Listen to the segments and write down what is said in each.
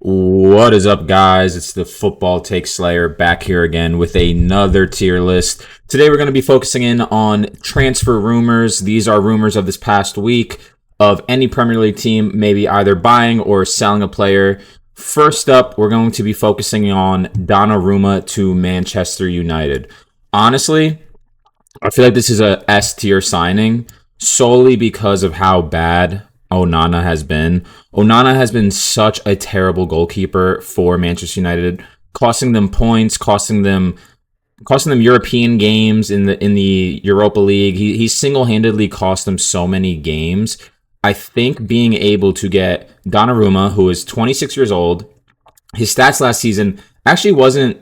What is up, guys? It's the Football Take Slayer back here again with another tier list. Today, we're going to be focusing in on transfer rumors. These are rumors of this past week of any Premier League team maybe either buying or selling a player. First up, we're going to be focusing on Donnarumma to Manchester United. Honestly, I feel like this is a S tier signing solely because of how bad Onana has been. Onana has been such a terrible goalkeeper for Manchester United, costing them points, costing them European games in the Europa League. He single-handedly cost them so many games. I think being able to get Donnarumma, who is 26 years old, his stats last season actually wasn't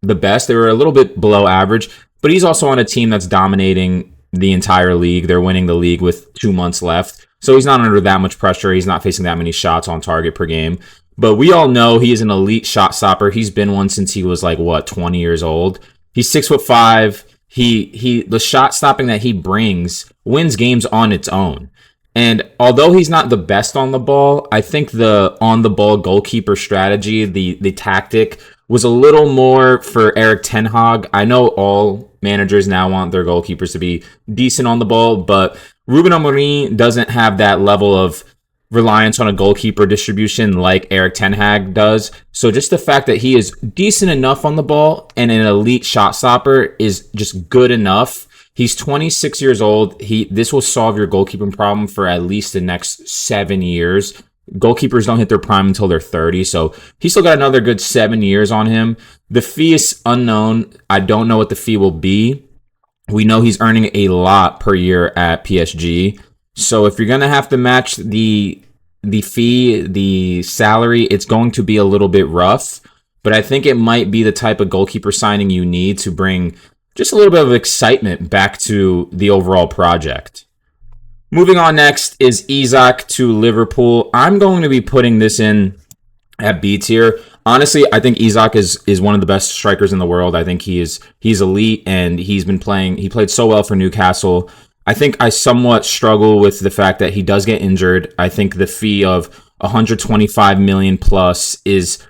the best. They were a little bit below average, but he's also on a team that's dominating the entire league. They're winning the league with 2 months left. So he's not under that much pressure. He's not facing that many shots on target per game. But we all know he is an elite shot stopper. He's been one since he was 20 years old. He's 6'5". The shot stopping that he brings wins games on its own. And although he's not the best on the ball, I think the on the ball goalkeeper strategy, the tactic was a little more for Erik ten Hag. I know all managers now want their goalkeepers to be decent on the ball, but Ruben Amorim doesn't have that level of reliance on a goalkeeper distribution like Erik ten Hag does. So just the fact that he is decent enough on the ball and an elite shot stopper is just good enough. He's 26 years old. This will solve your goalkeeping problem for at least the next 7 years. Goalkeepers don't hit their prime until they're 30, so he's still got another good 7 years on him. The fee is unknown. I don't know what the fee will be. We know he's earning a lot per year at PSG. So if you're going to have to match the fee, the salary, it's going to be a little bit rough. But I think it might be the type of goalkeeper signing you need to bring just a little bit of excitement back to the overall project. Moving on next is Isak to Liverpool. I'm going to be putting this in at B tier. Honestly, I think Isak is one of the best strikers in the world. I think he's elite, and he played so well for Newcastle. I think I somewhat struggle with the fact that he does get injured. I think the fee of 125 million plus is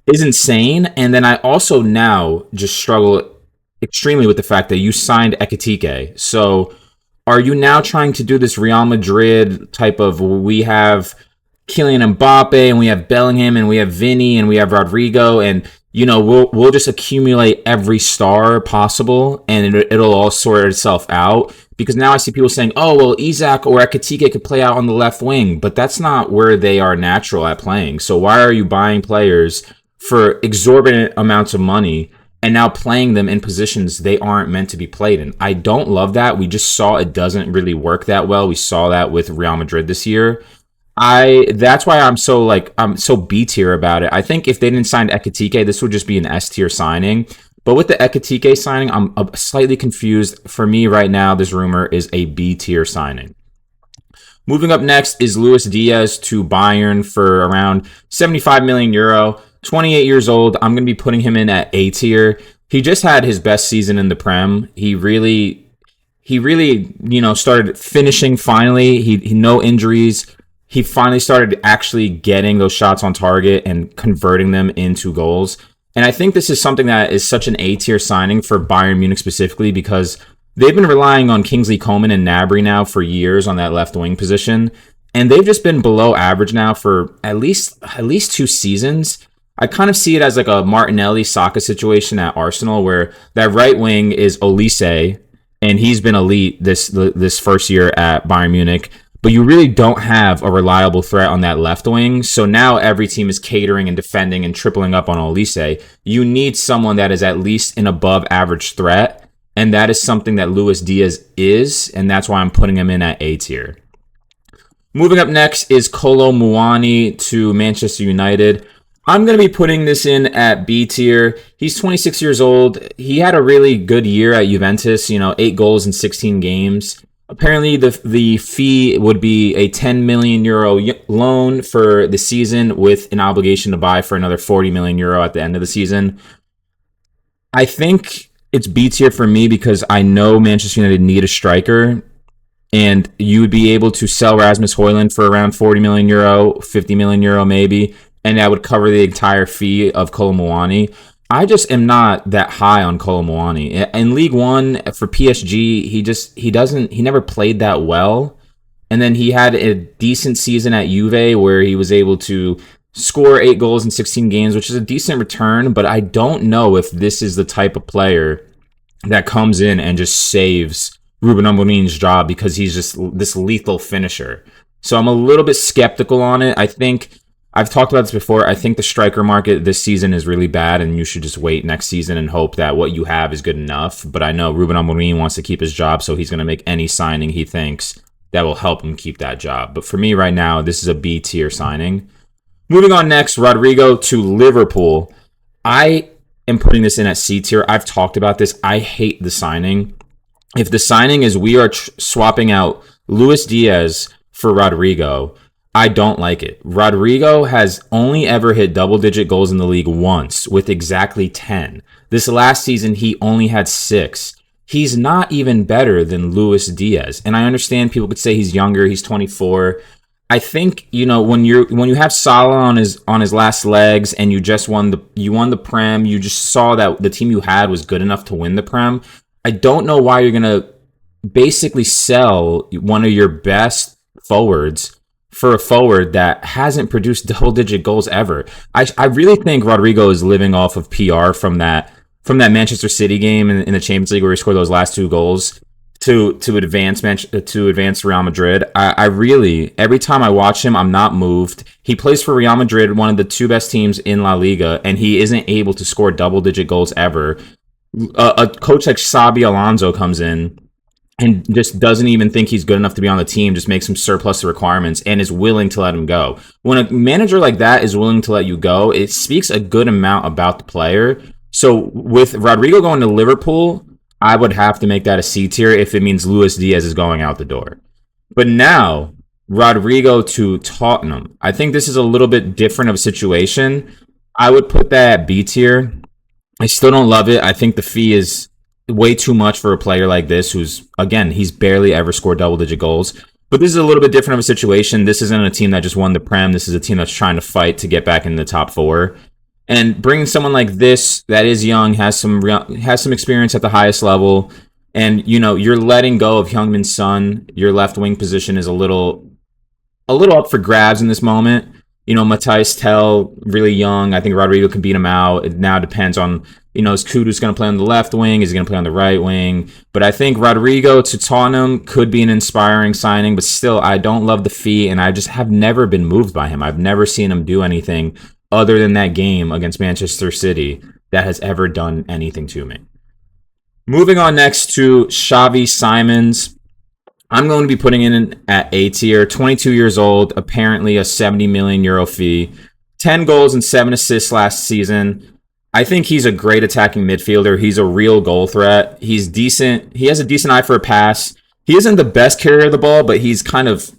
insane. And then I also now just struggle extremely with the fact that you signed Ekitike. So are you now trying to do this Real Madrid type of, we have Kylian Mbappe and we have Bellingham and we have Vinny and we have Rodrygo, and we'll just accumulate every star possible and it'll all sort itself out? Because now I see people saying, oh, well, Isak or Ekitike could play out on the left wing, but that's not where they are natural at playing. So why are you buying players for exorbitant amounts of money and now playing them in positions they aren't meant to be played in? I don't love that. We just saw it doesn't really work that well. We saw that with Real Madrid this year. That's why I'm so B tier about it. I think if they didn't sign Ekitike, this would just be an S tier signing. But with the Ekitike signing, I'm slightly confused. For me right now, this rumor is a B tier signing. Moving up next is Luis Diaz to Bayern for around 75 million euro. 28 years old. I'm going to be putting him in at A tier. He just had his best season in the Prem. He really, started finishing finally. He no injuries. He finally started actually getting those shots on target and converting them into goals. And I think this is something that is such an A tier signing for Bayern Munich specifically, because they've been relying on Kingsley Coman and Gnabry now for years on that left wing position. And they've just been below average now for at least 2 seasons. I kind of see it as like a Martinelli Saka situation at Arsenal, where that right wing is Olise, and he's been elite this first year at Bayern Munich. But you really don't have a reliable threat on that left wing. So now every team is catering and defending and tripling up on Olise. You need someone that is at least an above average threat. And that is something that Luis Diaz is. And that's why I'm putting him in at A tier. Moving up next is Kolo Muani to Manchester United. I'm going to be putting this in at B tier. He's 26 years old. He had a really good year at Juventus, 8 goals in 16 games. Apparently, the fee would be a 10 million euro loan for the season with an obligation to buy for another 40 million euro at the end of the season. I think it's B tier for me because I know Manchester United need a striker, and you would be able to sell Rasmus Højlund for around 40 million euro, 50 million euro maybe, and that would cover the entire fee of Kolomoani. I just am not that high on Kolomoani. In League One for PSG, he never played that well. And then he had a decent season at Juve where he was able to score 8 goals in 16 games, which is a decent return. But I don't know if this is the type of player that comes in and just saves Ruben Amorim's job, because he's just this lethal finisher. So I'm a little bit skeptical on it. I think I've talked about this before. I think the striker market this season is really bad, and you should just wait next season and hope that what you have is good enough. But I know Ruben Amorim wants to keep his job, so he's going to make any signing he thinks that will help him keep that job. But for me right now, this is a B tier signing. Moving on next, Rodrygo to Liverpool. I am putting this in at C tier. I've talked about this. I hate the signing. If the signing is we are swapping out Luis Diaz for Rodrygo, I don't like it. Rodrygo has only ever hit double-digit goals in the league once, with exactly 10. This last season, he only had 6. He's not even better than Luis Diaz. And I understand people could say he's younger, he's 24. I think, when you have Salah on his last legs and you won the Prem, you just saw that the team you had was good enough to win the Prem. I don't know why you're going to basically sell one of your best forwards for a forward that hasn't produced double-digit goals ever. I really think Rodrygo is living off of PR from that Manchester City game in the Champions League where he scored those last 2 goals to advance Real Madrid. I really, every time I watch him, I'm not moved. He plays for Real Madrid, one of the 2 best teams in La Liga, and he isn't able to score double-digit goals ever. A coach like Xabi Alonso comes in and just doesn't even think he's good enough to be on the team, just makes him surplus the requirements and is willing to let him go. When a manager like that is willing to let you go, it speaks a good amount about the player. So with Rodrygo going to Liverpool, I would have to make that a C tier if it means Luis Diaz is going out the door. But now, Rodrygo to Tottenham. I think this is a little bit different of a situation. I would put that at B tier. I still don't love it. I think the fee is way too much for a player like this who's, again, he's barely ever scored double-digit goals. But this is a little bit different of a situation. This isn't a team that just won the Prem. This is a team that's trying to fight to get back in the top 4. And bringing someone like this that is young, has some experience at the highest level, and you're letting go of Heung-min Son. Your left wing position is a little up for grabs in this moment. Matthijs Tell, really young. I think Rodrygo can beat him out. It now depends on, is Kudu's going to play on the left wing? Is he going to play on the right wing? But I think Rodrygo to Tottenham could be an inspiring signing, but still, I don't love the fee, and I just have never been moved by him. I've never seen him do anything other than that game against Manchester City that has ever done anything to me. Moving on next to Xavi Simons. I'm going to be putting in at A tier. 22 years old, apparently a 70 million euro fee. 10 goals and 7 assists last season. I think he's a great attacking midfielder. He's a real goal threat. He's decent. He has a decent eye for a pass. He isn't the best carrier of the ball, but he's kind of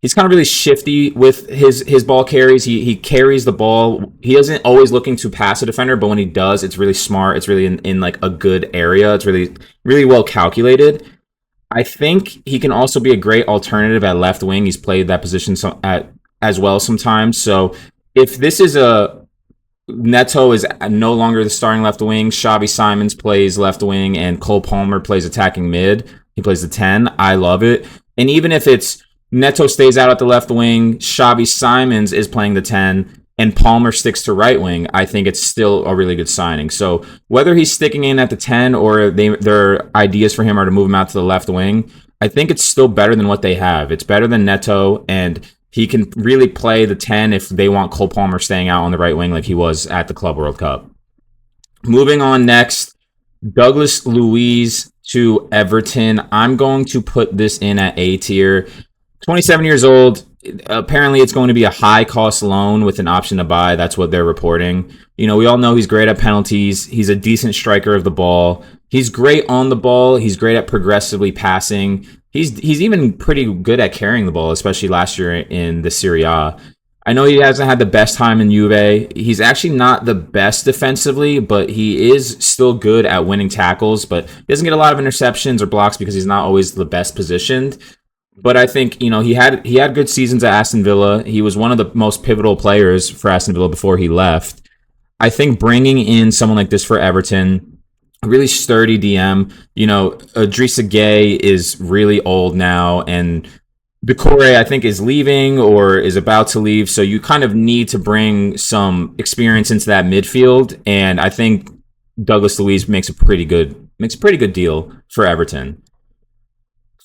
really shifty with his ball carries. He carries the ball. He isn't always looking to pass a defender, but when he does, it's really smart. It's really in like a good area. It's really, really well calculated. I think he can also be a great alternative at left wing. He's played that position as well sometimes. So if this is Neto is no longer the starting left wing, Xavi Simons plays left wing, and Cole Palmer plays attacking mid. He plays the 10. I love it. And even if it's Neto stays out at the left wing, Xavi Simons is playing the 10, and Palmer sticks to right wing, I think it's still a really good signing. So whether he's sticking in at the 10 or their ideas for him are to move him out to the left wing, I think it's still better than what they have. It's better than Neto, and he can really play the 10 if they want Cole Palmer staying out on the right wing like he was at the Club World Cup. Moving on next, Douglas Luiz to Everton. I'm going to put this in at A tier. 27 years old. Apparently, it's going to be a high-cost loan with an option to buy. That's what they're reporting. We all know he's great at penalties. He's a decent striker of the ball. He's great on the ball. He's great at progressively passing. He's even pretty good at carrying the ball, especially last year in the Serie A. I know he hasn't had the best time in Juve. He's actually not the best defensively, but he is still good at winning tackles. But he doesn't get a lot of interceptions or blocks because he's not always the best positioned. But I think he had good seasons at Aston Villa. He was one of the most pivotal players for Aston Villa before he left. I think bringing in someone like this for Everton, a really sturdy DM. Idrissa Gueye is really old now, and Decore, I think, is leaving or is about to leave. So you kind of need to bring some experience into that midfield, and I think Douglas Luiz makes a pretty good deal for Everton.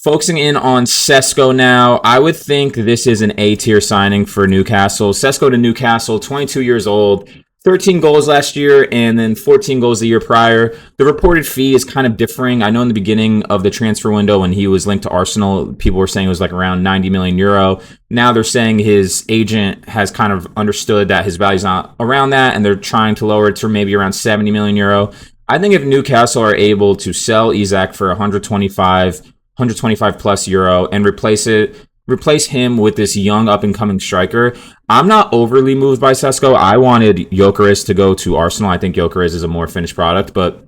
Focusing in on Sesko now, I would think this is an A-tier signing for Newcastle. Sesko to Newcastle, 22 years old, 13 goals last year, and then 14 goals the year prior. The reported fee is kind of differing. I know in the beginning of the transfer window when he was linked to Arsenal, people were saying it was like around 90 million euro. Now they're saying his agent has kind of understood that his value's not around that, and they're trying to lower it to maybe around 70 million euro. I think if Newcastle are able to sell Isak for 125 plus euro and replace him with this young up and coming striker, I'm not overly moved by Sesko. I wanted Gyökeres to go to Arsenal. I think Gyökeres is a more finished product, but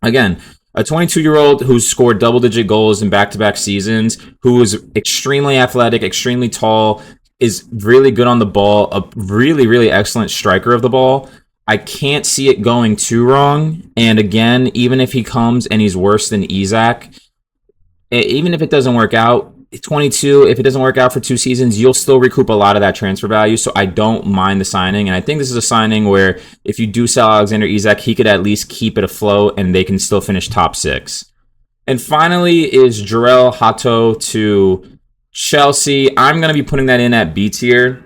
again, a 22-year-old who's scored double-digit goals in back-to-back seasons, who is extremely athletic, extremely tall, is really good on the ball, a really, really excellent striker of the ball. I can't see it going too wrong. And again, even if he comes and he's worse than Isak, even if it doesn't work out, 22, if it doesn't work out for 2 seasons, you'll still recoup a lot of that transfer value. So I don't mind the signing. And I think this is a signing where if you do sell Alexander Isak, he could at least keep it afloat and they can still finish top 6. And finally is Jarell Hato to Chelsea. I'm going to be putting that in at B tier.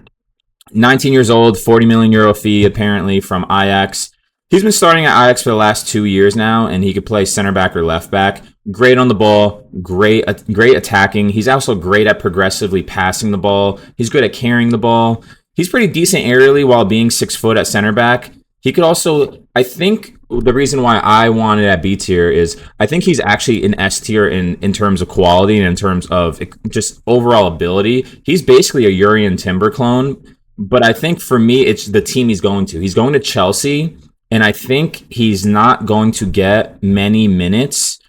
19 years old, 40 million euro fee apparently from Ajax. He's been starting at Ajax for the last 2 years now, and he could play center back or left back. Great on the ball, great attacking. He's also great at progressively passing the ball. He's good at carrying the ball. He's pretty decent aerially while being 6 foot at center back. He could also, I think the reason why I wanted at B tier is I think he's actually in S tier in terms of quality and in terms of just overall ability. He's basically a Urian Timber clone, but I think for me, it's the team he's going to. He's going to Chelsea, and I think he's not going to get many minutes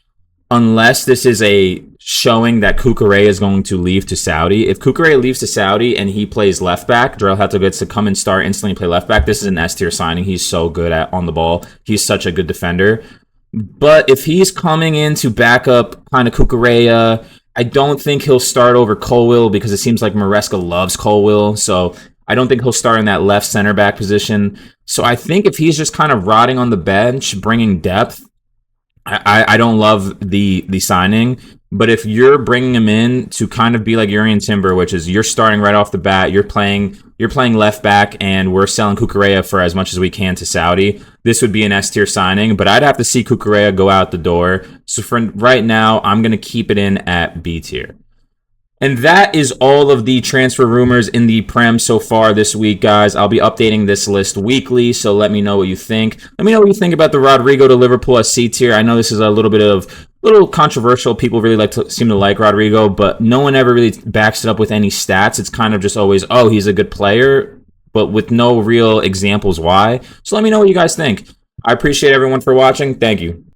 unless this is a showing that Cucurella is going to leave to Saudi. If Cucurella leaves to Saudi and he plays left back, Jarell Hato gets to come and start instantly play left back. This is an S tier signing. He's so good on the ball. He's such a good defender. But if he's coming in to back up kind of Cucurella, I don't think he'll start over Colwill because it seems like Maresca loves Colwill. So I don't think he'll start in that left center back position. So I think if he's just kind of rotting on the bench, bringing depth, I don't love the signing. But if you're bringing him in to kind of be like Urian Timber, which is you're starting right off the bat, you're playing left back, and we're selling Cucurella for as much as we can to Saudi, this would be an S tier signing. But I'd have to see Cucurella go out the door. So for right now, I'm going to keep it in at B tier. And that is all of the transfer rumors in the Prem so far this week, guys. I'll be updating this list weekly, so let me know what you think. Let me know what you think about the Rodrygo to Liverpool as C tier. I know this is a little controversial. People really seem to like Rodrygo, but no one ever really backs it up with any stats. It's kind of just always, oh, he's a good player, but with no real examples why. So let me know what you guys think. I appreciate everyone for watching. Thank you.